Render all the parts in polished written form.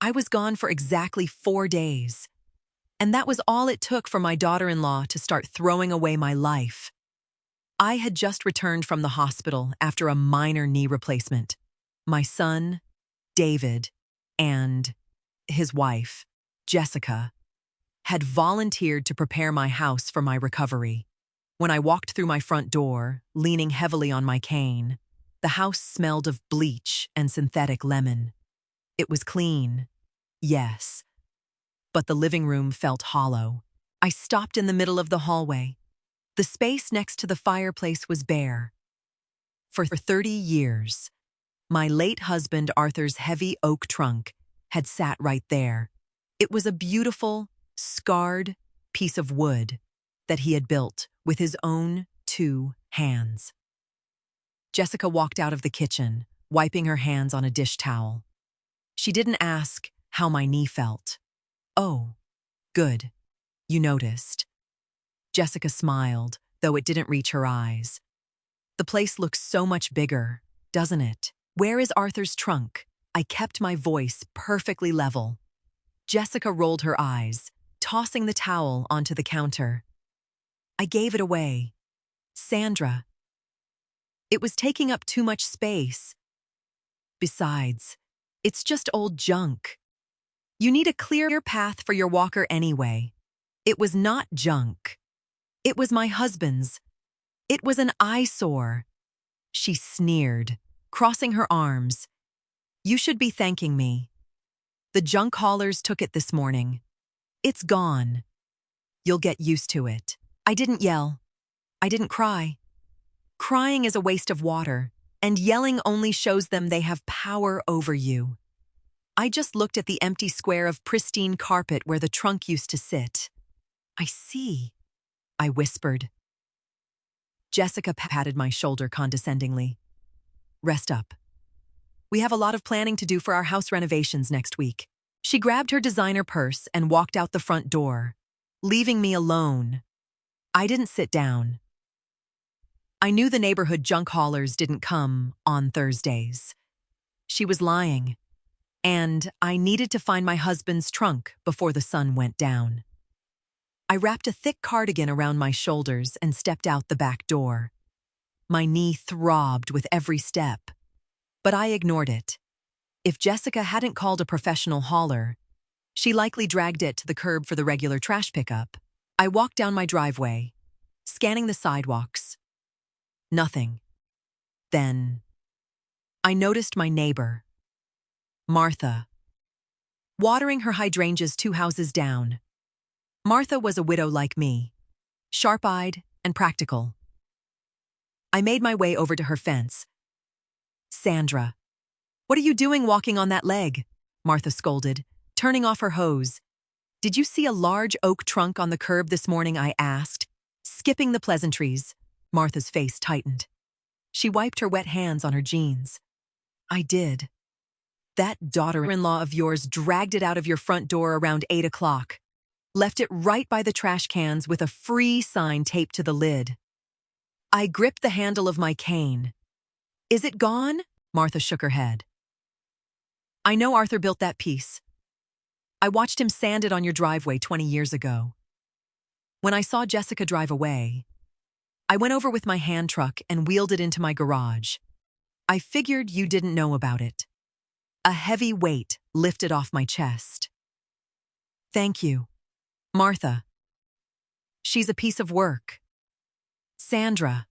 I was gone for exactly 4 days, and that was all it took for my daughter-in-law to start throwing away my life. I had just returned from the hospital after a minor knee replacement. My son, David, and his wife, Jessica, had volunteered to prepare my house for my recovery. When I walked through my front door, leaning heavily on my cane, the house smelled of bleach and synthetic lemon. It was clean, yes, but the living room felt hollow. I stopped in the middle of the hallway. The space next to the fireplace was bare. For 30 years, my late husband Arthur's heavy oak trunk had sat right there. It was a beautiful, scarred piece of wood that he had built with his own 2 hands. Jessica walked out of the kitchen, wiping her hands on a dish towel. She didn't ask how my knee felt. "Oh, good. You noticed." Jessica smiled, though it didn't reach her eyes. "The place looks so much bigger, doesn't it? Where is Arthur's trunk?" I kept my voice perfectly level. Jessica rolled her eyes, tossing the towel onto the counter. "I gave it away. Sandra. It was taking up too much space. Besides, it's just old junk. You need a clear path for your walker anyway." It was not junk. It was my husband's. It was an eyesore. She sneered, crossing her arms. "You should be thanking me. The junk haulers took it this morning. It's gone. You'll get used to it." I didn't yell. I didn't cry. Crying is a waste of water, and yelling only shows them they have power over you. I just looked at the empty square of pristine carpet where the trunk used to sit. "I see," I whispered. Jessica patted my shoulder condescendingly. "Rest up. We have a lot of planning to do for our house renovations next week." She grabbed her designer purse and walked out the front door, leaving me alone. I didn't sit down. I knew the neighborhood junk haulers didn't come on Thursdays. She was lying, and I needed to find my husband's trunk before the sun went down. I wrapped a thick cardigan around my shoulders and stepped out the back door. My knee throbbed with every step, but I ignored it. If Jessica hadn't called a professional hauler, she likely dragged it to the curb for the regular trash pickup. I walked down my driveway, scanning the sidewalks. Nothing. Then, I noticed my neighbor, Martha, watering her hydrangeas 2 houses down. Martha was a widow like me, sharp-eyed and practical. I made my way over to her fence. "Sandra, what are you doing walking on that leg?" Martha scolded, turning off her hose. "Did you see a large oak trunk on the curb this morning?" I asked, skipping the pleasantries. Martha's face tightened. She wiped her wet hands on her jeans. "I did. That daughter-in-law of yours dragged it out of your front door around 8 o'clock. Left it right by the trash cans with a free sign taped to the lid." I gripped the handle of my cane. "Is it gone?" Martha shook her head. "I know Arthur built that piece. I watched him sand it on your driveway 20 years ago. When I saw Jessica drive away, I went over with my hand truck and wheeled it into my garage. I figured you didn't know about it." A heavy weight lifted off my chest. "Thank you, Martha. She's a piece of work." "Sandra,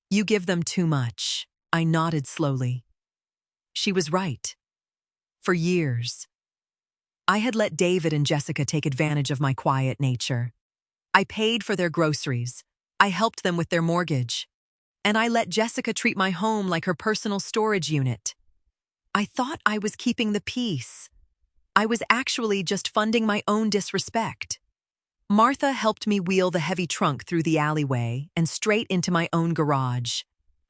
you give them too much." I nodded slowly. She was right. For years, I had let David and Jessica take advantage of my quiet nature. I paid for their groceries. I helped them with their mortgage. And I let Jessica treat my home like her personal storage unit. I thought I was keeping the peace. I was actually just funding my own disrespect. Martha helped me wheel the heavy trunk through the alleyway and straight into my own garage,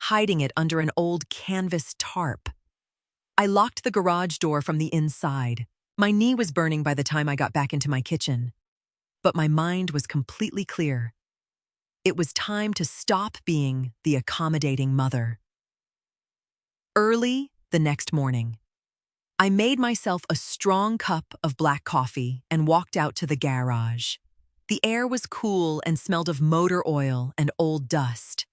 hiding it under an old canvas tarp. I locked the garage door from the inside. My knee was burning by the time I got back into my kitchen, but my mind was completely clear. It was time to stop being the accommodating mother. Early the next morning, I made myself a strong cup of black coffee and walked out to the garage. The air was cool and smelled of motor oil and old dust.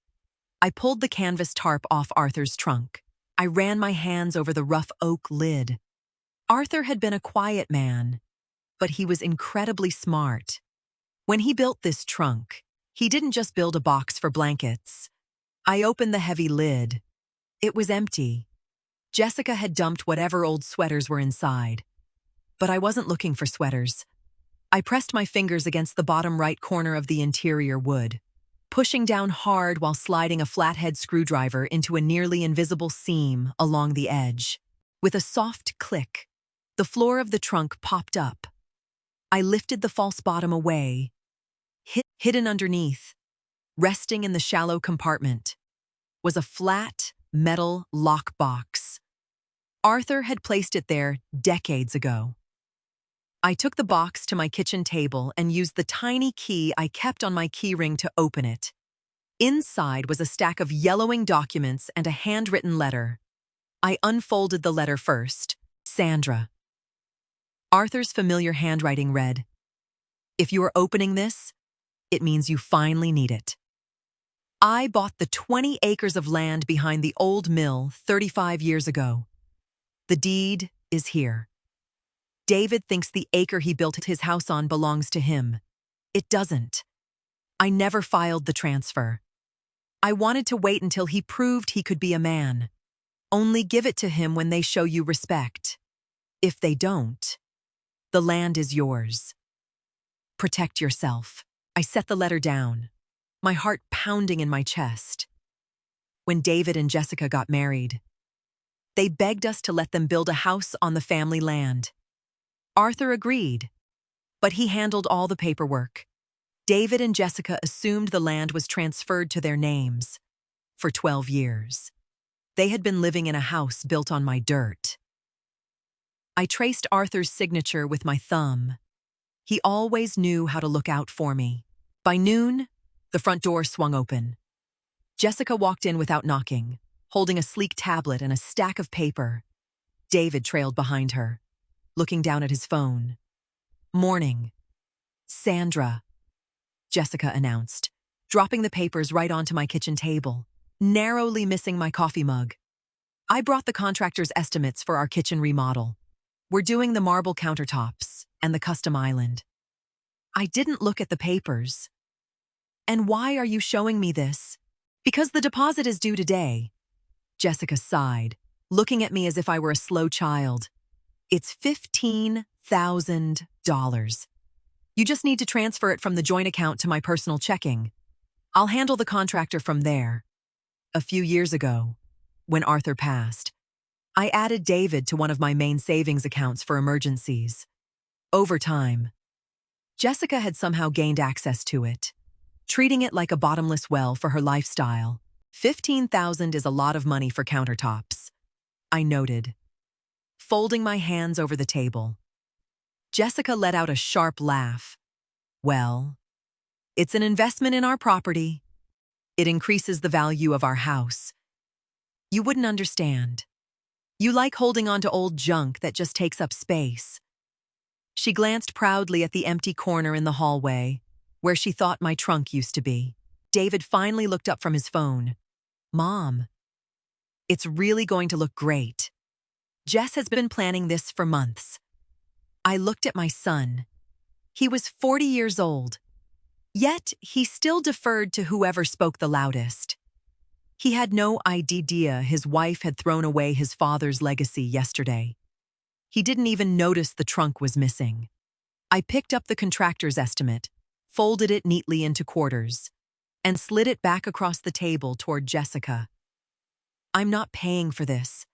I pulled the canvas tarp off Arthur's trunk. I ran my hands over the rough oak lid. Arthur had been a quiet man, but he was incredibly smart. When he built this trunk, he didn't just build a box for blankets. I opened the heavy lid. It was empty. Jessica had dumped whatever old sweaters were inside. But I wasn't looking for sweaters. I pressed my fingers against the bottom right corner of the interior wood, pushing down hard while sliding a flathead screwdriver into a nearly invisible seam along the edge. With a soft click, the floor of the trunk popped up. I lifted the false bottom away. Hidden underneath, resting in the shallow compartment, was a flat, metal lockbox. Arthur had placed it there decades ago. I took the box to my kitchen table and used the tiny key I kept on my keyring to open it. Inside was a stack of yellowing documents and a handwritten letter. I unfolded the letter first. Sandra. Arthur's familiar handwriting read, "If you are opening this, it means you finally need it. I bought the 20 acres of land behind the old mill 35 years ago. The deed is here. David thinks the acre he built his house on belongs to him. It doesn't. I never filed the transfer. I wanted to wait until he proved he could be a man. Only give it to him when they show you respect. If they don't, the land is yours. Protect yourself." I set the letter down, my heart pounding in my chest. When David and Jessica got married, they begged us to let them build a house on the family land. Arthur agreed, but he handled all the paperwork. David and Jessica assumed the land was transferred to their names. For 12 years, they had been living in a house built on my dirt. I traced Arthur's signature with my thumb. He always knew how to look out for me. By noon, the front door swung open. Jessica walked in without knocking, holding a sleek tablet and a stack of paper. David trailed behind her, looking down at his phone. "Morning. Sandra," Jessica announced, dropping the papers right onto my kitchen table, narrowly missing my coffee mug. "I brought the contractor's estimates for our kitchen remodel. We're doing the marble countertops and the custom island." I didn't look at the papers. "And why are you showing me this?" "Because the deposit is due today." Jessica sighed, looking at me as if I were a slow child. "It's $15,000. You just need to transfer it from the joint account to my personal checking. I'll handle the contractor from there." A few years ago, when Arthur passed, I added David to one of my main savings accounts for emergencies. Over time, Jessica had somehow gained access to it, treating it like a bottomless well for her lifestyle. $15,000 is a lot of money for countertops, I noted, folding my hands over the table. Jessica let out a sharp laugh. "Well, it's an investment in our property. It increases the value of our house. You wouldn't understand. You like holding on to old junk that just takes up space." She glanced proudly at the empty corner in the hallway, where she thought my trunk used to be. David finally looked up from his phone. "Mom, it's really going to look great. Jess has been planning this for months." I looked at my son. He was 40 years old, yet he still deferred to whoever spoke the loudest. He had no idea his wife had thrown away his father's legacy yesterday. He didn't even notice the trunk was missing. I picked up the contractor's estimate, folded it neatly into quarters, and slid it back across the table toward Jessica. "I'm not paying for this,"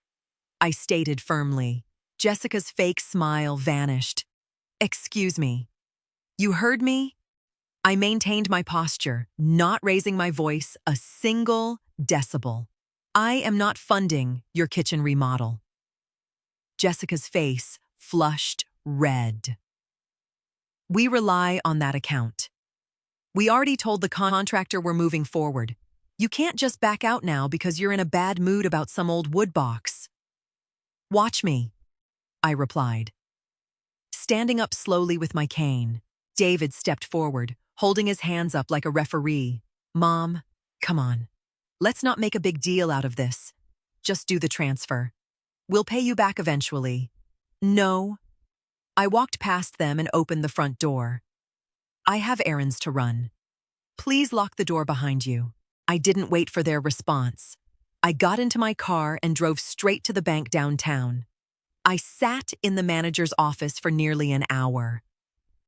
I stated firmly. Jessica's fake smile vanished. "Excuse me. You heard me?" I maintained my posture, not raising my voice a single decibel. "I am not funding your kitchen remodel." Jessica's face flushed red. "We rely on that account. We already told the contractor we're moving forward. You can't just back out now because you're in a bad mood about some old wood box." "Watch me." I replied. Standing up slowly with my cane, David stepped forward, holding his hands up like a referee. Mom, come on. Let's not make a big deal out of this. Just do the transfer. We'll pay you back eventually. No. I walked past them and opened the front door. I have errands to run. Please lock the door behind you. I didn't wait for their response. I got into my car and drove straight to the bank downtown. I sat in the manager's office for nearly an hour.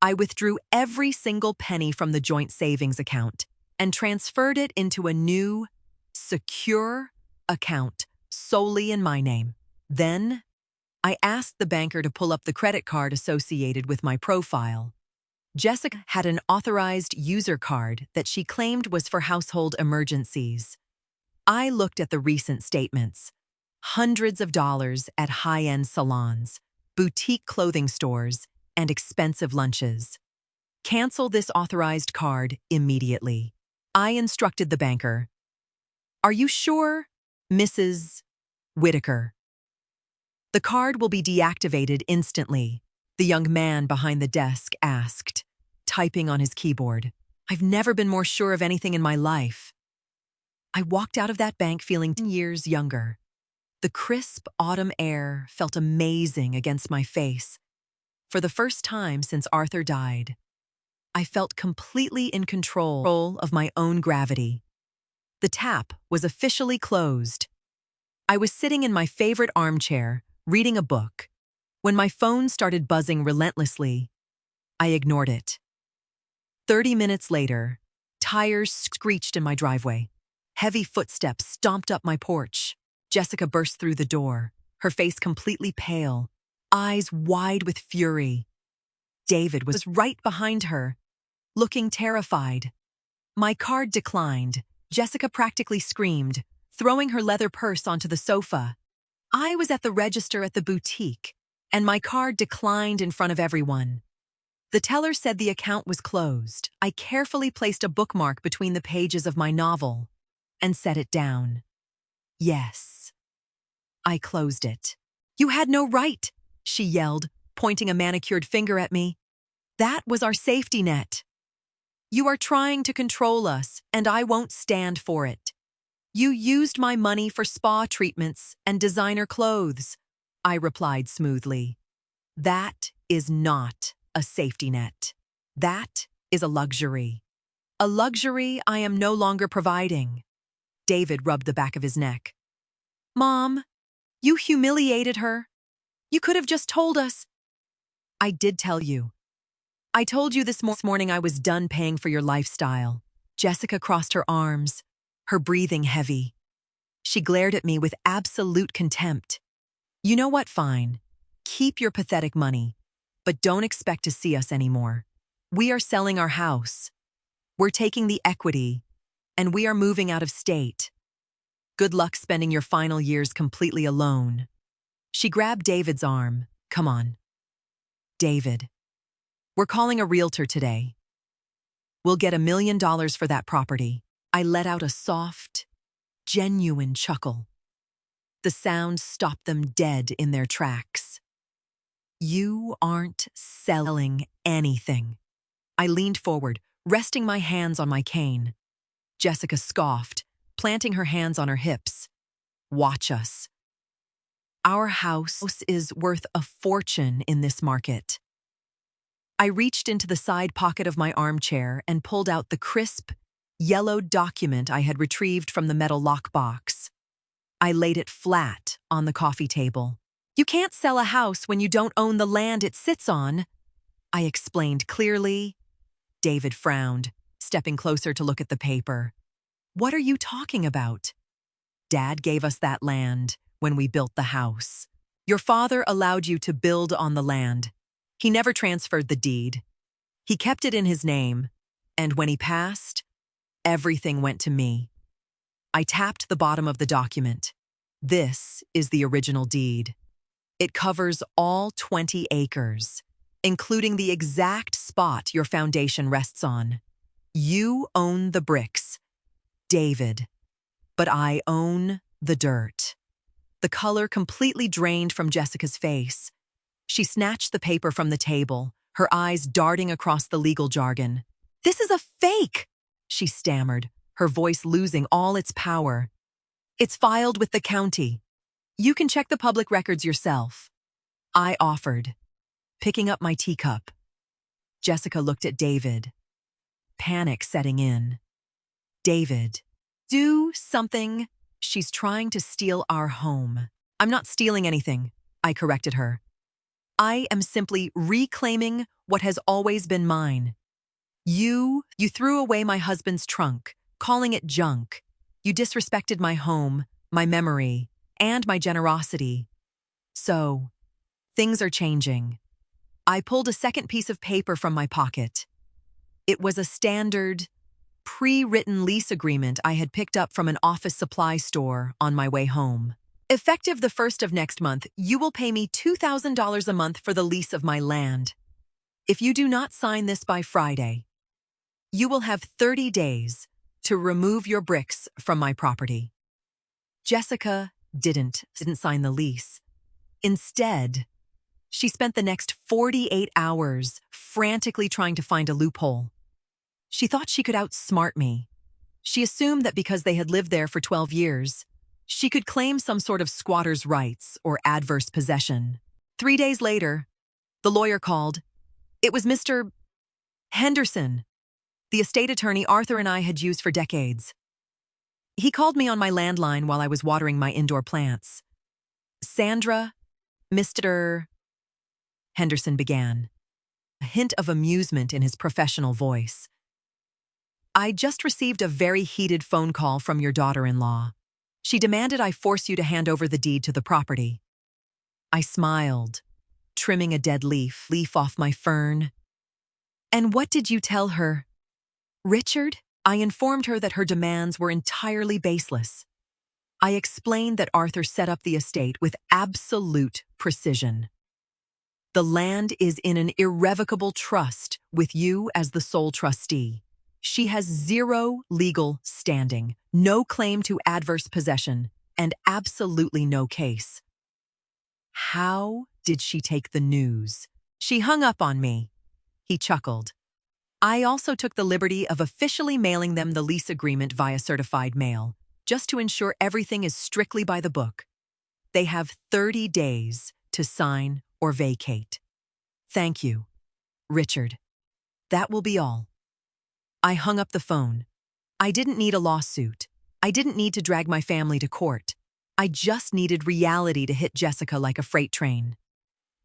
I withdrew every single penny from the joint savings account and transferred it into a new, secure account solely in my name. Then, I asked the banker to pull up the credit card associated with my profile. Jessica had an authorized user card that she claimed was for household emergencies. I looked at the recent statements. Hundreds of dollars at high-end salons, boutique clothing stores, and expensive lunches. Cancel this authorized card immediately. I instructed the banker. Are you sure, Mrs. Whitaker? The card will be deactivated instantly, the young man behind the desk asked, typing on his keyboard. I've never been more sure of anything in my life. I walked out of that bank feeling 10 years younger. The crisp autumn air felt amazing against my face. For the first time since Arthur died, I felt completely in control of my own gravity. The tap was officially closed. I was sitting in my favorite armchair, reading a book, when my phone started buzzing relentlessly. I ignored it. 30 minutes later, tires screeched in my driveway. Heavy footsteps stomped up my porch. Jessica burst through the door, her face completely pale, eyes wide with fury. David was right behind her, looking terrified. My card declined. Jessica practically screamed, throwing her leather purse onto the sofa. I was at the register at the boutique, and my card declined in front of everyone. The teller said the account was closed. I carefully placed a bookmark between the pages of my novel and set it down. Yes. I closed it. You had no right, she yelled, pointing a manicured finger at me. That was our safety net. You are trying to control us, and I won't stand for it. You used my money for spa treatments and designer clothes, I replied smoothly. That is not a safety net. That is a luxury. A luxury I am no longer providing. David rubbed the back of his neck. Mom, you humiliated her. You could have just told us. I did tell you. I told you this morning I was done paying for your lifestyle. Jessica crossed her arms, her breathing heavy. She glared at me with absolute contempt. You know what, fine. Keep your pathetic money, but don't expect to see us anymore. We are selling our house. We're taking the equity, and we are moving out of state. Good luck spending your final years completely alone. She grabbed David's arm. Come on. David, we're calling a realtor today. We'll get $1 million for that property. I let out a soft, genuine chuckle. The sound stopped them dead in their tracks. You aren't selling anything. I leaned forward, resting my hands on my cane. Jessica scoffed, planting her hands on her hips. Watch us. Our house is worth a fortune in this market. I reached into the side pocket of my armchair and pulled out the crisp, yellowed document I had retrieved from the metal lockbox. I laid it flat on the coffee table. You can't sell a house when you don't own the land it sits on, I explained clearly. David frowned, stepping closer to look at the paper. What are you talking about? Dad gave us that land when we built the house. Your father allowed you to build on the land. He never transferred the deed. He kept it in his name, and when he passed, everything went to me. I tapped the bottom of the document. This is the original deed. It covers all 20 acres, including the exact spot your foundation rests on. You own the bricks, David, but I own the dirt. The color completely drained from Jessica's face. She snatched the paper from the table, her eyes darting across the legal jargon. "This is a fake!" she stammered, her voice losing all its power. "It's filed with the county. You can check the public records yourself," I offered, picking up my teacup. Jessica looked at David, panic setting in. "David, do something. She's trying to steal our home." "I'm not stealing anything," I corrected her. "I am simply reclaiming what has always been mine. You threw away my husband's trunk, calling it junk. You disrespected my home, my memory, and my generosity. So, things are changing." I pulled a second piece of paper from my pocket. It was a standard, pre-written lease agreement I had picked up from an office supply store on my way home. "Effective the 1st of next month, you will pay me $2,000 a month for the lease of my land. If you do not sign this by Friday, you will have 30 days to remove your bricks from my property." Jessica didn't sign the lease. Instead, she spent the next 48 hours frantically trying to find a loophole. She thought she could outsmart me. She assumed that because they had lived there for 12 years, she could claim some sort of squatter's rights or adverse possession. 3 days later, the lawyer called. It was Mr. Henderson, the estate attorney Arthur and I had used for decades. He called me on my landline while I was watering my indoor plants. "Sandra, Mr. Henderson began, a hint of amusement in his professional voice. "I just received a very heated phone call from your daughter-in-law. She demanded I force you to hand over the deed to the property." I smiled, trimming a dead leaf off my fern. "And what did you tell her?" "Richard?" I informed her that her demands were entirely baseless. I explained that Arthur set up the estate with absolute precision. "The land is in an irrevocable trust with you as the sole trustee. She has zero legal standing, no claim to adverse possession, and absolutely no case." How did she take the news? "She hung up on me." He chuckled. "I also took the liberty of officially mailing them the lease agreement via certified mail, just to ensure everything is strictly by the book. They have 30 days to sign or vacate." "Thank you, Richard. That will be all." I hung up the phone. I didn't need a lawsuit. I didn't need to drag my family to court. I just needed reality to hit Jessica like a freight train.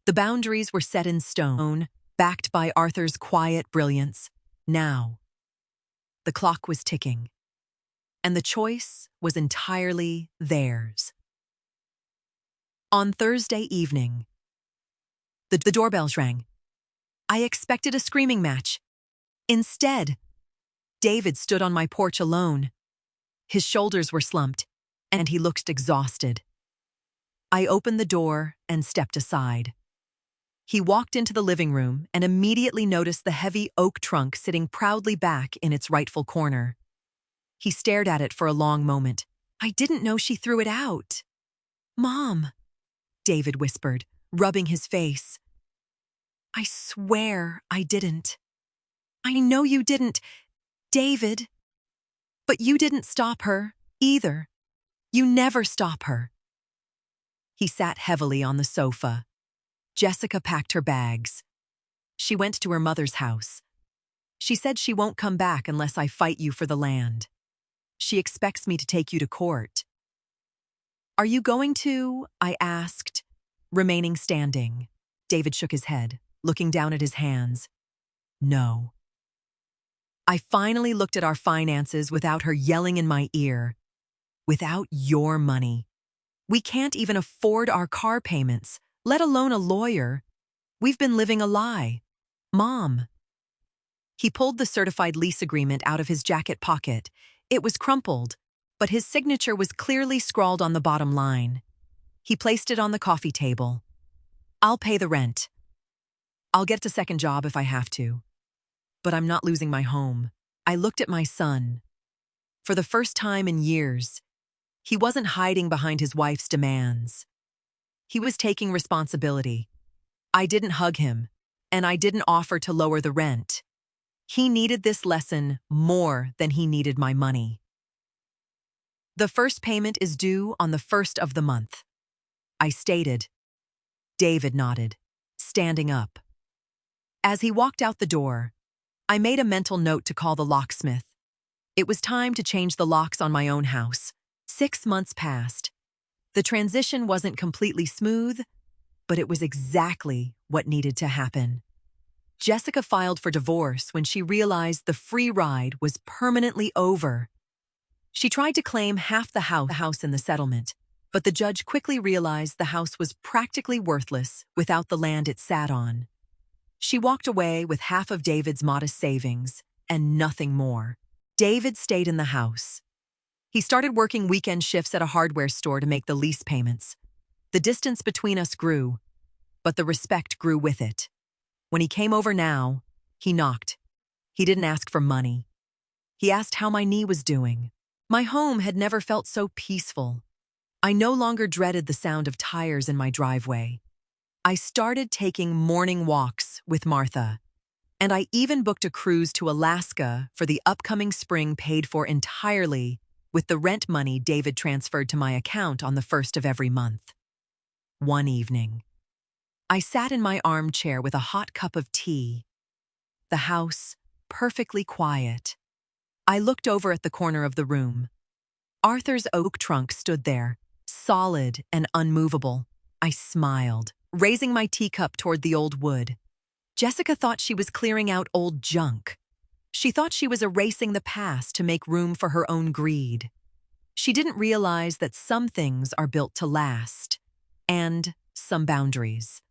The boundaries were set in stone, backed by Arthur's quiet brilliance. Now, the clock was ticking, and the choice was entirely theirs. On Thursday evening, the doorbells rang. I expected a screaming match. Instead, David stood on my porch alone. His shoulders were slumped, and he looked exhausted. I opened the door and stepped aside. He walked into the living room and immediately noticed the heavy oak trunk sitting proudly back in its rightful corner. He stared at it for a long moment. "I didn't know she threw it out." "Mom," David whispered, rubbing his face. "I swear I didn't." "I know you didn't, David. But you didn't stop her, either. You never stop her." He sat heavily on the sofa. Jessica packed her bags. She went to her mother's house. She said she won't come back unless I fight you for the land. She expects me to take you to court. "Are you going to?" I asked, remaining standing. David shook his head, looking down at his hands. "No." I finally looked at our finances without her yelling in my ear. "Without your money. We can't even afford our car payments, let alone a lawyer. We've been living a lie. Mom." He pulled the certified lease agreement out of his jacket pocket. It was crumpled, but his signature was clearly scrawled on the bottom line. He placed it on the coffee table. "I'll pay the rent. I'll get a second job if I have to. But I'm not losing my home." I looked at my son. For the first time in years, he wasn't hiding behind his wife's demands. He was taking responsibility. I didn't hug him, and I didn't offer to lower the rent. He needed this lesson more than he needed my money. The first payment is due on the first of the month, I stated. David nodded, standing up. As he walked out the door, I made a mental note to call the locksmith. It was time to change the locks on my own house. 6 months passed. The transition wasn't completely smooth, but it was exactly what needed to happen. Jessica filed for divorce when she realized the free ride was permanently over. She tried to claim half the house in the settlement, but the judge quickly realized the house was practically worthless without the land it sat on. She walked away with half of David's modest savings and nothing more. David stayed in the house. He started working weekend shifts at a hardware store to make the lease payments. The distance between us grew, but the respect grew with it. When he came over now, he knocked. He didn't ask for money. He asked how my knee was doing. My home had never felt so peaceful. I no longer dreaded the sound of tires in my driveway. I started taking morning walks with Martha, and I even booked a cruise to Alaska for the upcoming spring paid for entirely with the rent money David transferred to my account on the first of every month. One evening, I sat in my armchair with a hot cup of tea. The house, perfectly quiet. I looked over at the corner of the room. Arthur's oak trunk stood there, solid and unmovable. I smiled, raising my teacup toward the old wood. Jessica thought she was clearing out old junk. She thought she was erasing the past to make room for her own greed. She didn't realize that some things are built to last, and some boundaries,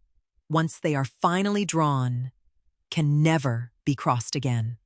once they are finally drawn, can never be crossed again.